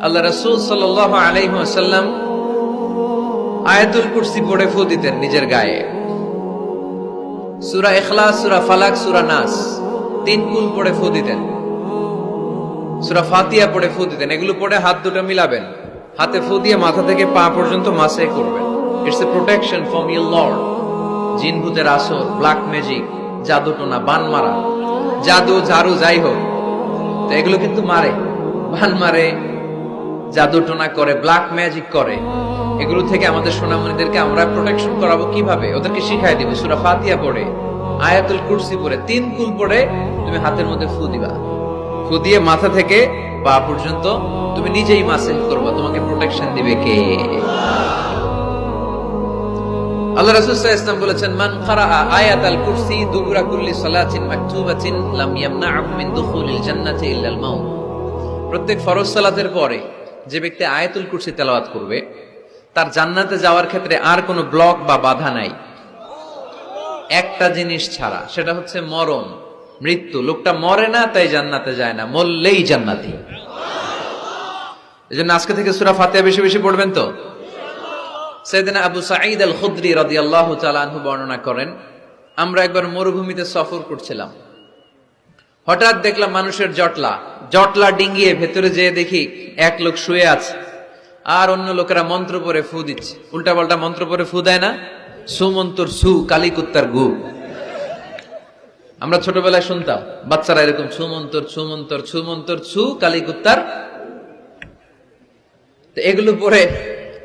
আল্লাহ রাসূল সাল্লাল্লাহু আলাইহি ওয়াসাল্লাম আয়াতুল কুরসি পড়ে ফু দিতেন নিজের গায়ে। সূরা ইখলাস, সূরা ফালাক, সূরা নাস তিন কুল পড়ে ফু দিতেন। সূরা ফাতিহা পড়ে ফু দিতেন। এগুলো পড়ে হাত দুটো মিলাবেন, হাতে ফু দিয়ে মাথা থেকে পা পর্যন্ত মাসে করবেন। It's a protection from your Lord. জিন ভূতের আসর, ব্ল্যাক ম্যাজিক, জাদু টোনা, বান মারা, জাদু ঝাড়ু যাই হোক, তো এগুলো কিন্তু মারে, বান মারে, জাদু টোনা করে, ব্ল্যাক ম্যাজিক করে। এগুলো থেকে আমাদের সোনামণিদেরকে আমরা প্রোটেকশন করাবো কিভাবে? ওদেরকে শিখাই দিব। সূরা ফাতিহা পড়ে, আয়াতুল কুরসি পড়ে, তিন কুল পড়ে তুমি হাতের মধ্যে ফু দিবা। ফু দিয়ে মাথা থেকে পা পর্যন্ত তুমি নিজেই মাসেহ করবা। তোমাকে প্রোটেকশন দিবে কে? আল্লাহ রাসূল সাল্লাল্লাহু আলাইহি ওয়াসাল্লাম বলেছেন, মান ক্বারাআ আয়াতাল কুরসি দুবুরা কুল্লি সালাতিন মাকতুবাতিন লাম ইয়ামনা'হু মিন দুখুলিল জান্নাতি ইল্লাল মাউত। প্রত্যেক ফরজ সালাতের পরে যে ব্যক্তি আয়াতুল কুরসি তেলাওয়াত করবে, তার জান্নাতে যাওয়ার ক্ষেত্রে আর কোনো ব্লক বা বাধা নাই, একটা জিনিস ছাড়া, সেটা হচ্ছে মরণ, মৃত্যু। লোকটা মরে না তাই জান্নাতে যায় না, মরলেই জান্নাতি। এজন্য আজকে থেকে সূরা ফাতিহা বেশি বেশি পড়বেন তো। সাইয়েদনা আবু সাঈদ আল খুদরি রাদিয়াল্লাহু তাআলা আনহু বর্ণনা করেন, আমরা একবার মরুভূমিতে সফর করছিলাম। হঠাৎ দেখলাম মানুষের জটলা ডিঙ্গিয়ে ভেতরে যেয়ে দেখি এক লোক শুয়ে আছে, আর অন্য লোকেরা মন্ত্র পড়ে ফু দিচ্ছে। উল্টা পাল্টা মন্ত্র পড়ে ফু দেয় না? সুমন্তর সু, কালিকুত্তার গু। আমরা ছোটবেলায় শুনতাম বাচ্চারা এরকম ছুমন্তর ছুমন্তর ছুমন্তর ছু, কালিকুত্তার। তো এগুলো পড়ে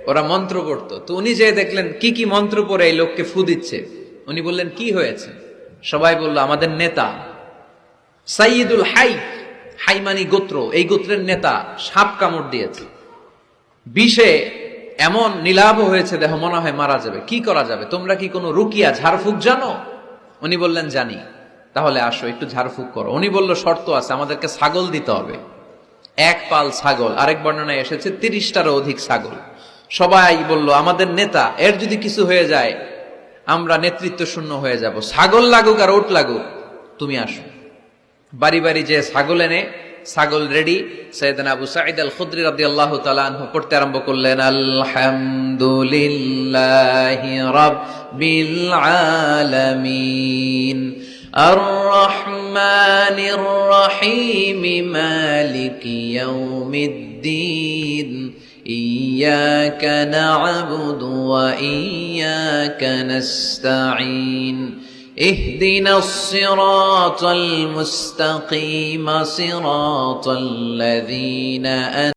ওরা মন্ত্র পড়তো। তো উনি যে দেখলেন কি কি মন্ত্র পড়ে এই লোককে ফু দিচ্ছে, উনি বললেন কি হয়েছে? সবাই বলল, আমাদের নেতা সাইয়্যিদুল হাই, হাইমানি গোত্র, এই গোত্রের নেতা সাপ কামড় দিয়েছে, বিষে এমন নীলাভ হয়েছে দেহ, মনে হয় মারা যাবে। কি করা যাবে? তোমরা কি কোনো রুকিয়া ঝাড়ফুঁক জানো? উনি বললেন জানি। তাহলে আসো একটু ঝাড়ফুঁক করো। উনি বলল শর্ত আছে, আমাদেরকে ছাগল দিতে হবে, এক পাল ছাগল। আরেক বর্ণনায় এসেছে 30টারও অধিক ছাগল। সবাই বলল, আমাদের নেতা, এর যদি কিছু হয়ে যায় আমরা নেতৃত্ব শূন্য হয়ে যাব। ছাগল লাগুক আর ওট লাগুক, তুমি আসো। বাড়ি বাড়ি যে ছাগল এনে, ছাগল রেডি। সাইয়েদনা আবু সাঈদ আল খুদরি রাদিয়াল্লাহু তাআলা আনহু পড়তে আরম্ভ করলেন, আলহামদুলিল্লাহি রাব্বিল আলামিন আর রহমানির রহিম মালিকি ইয়াউমিদ্দিন ইয়্যাকা না'বুদু ওয়া ইয়্যাকা নাস্তাঈন اهدنا الصراط المستقيم صراط الذين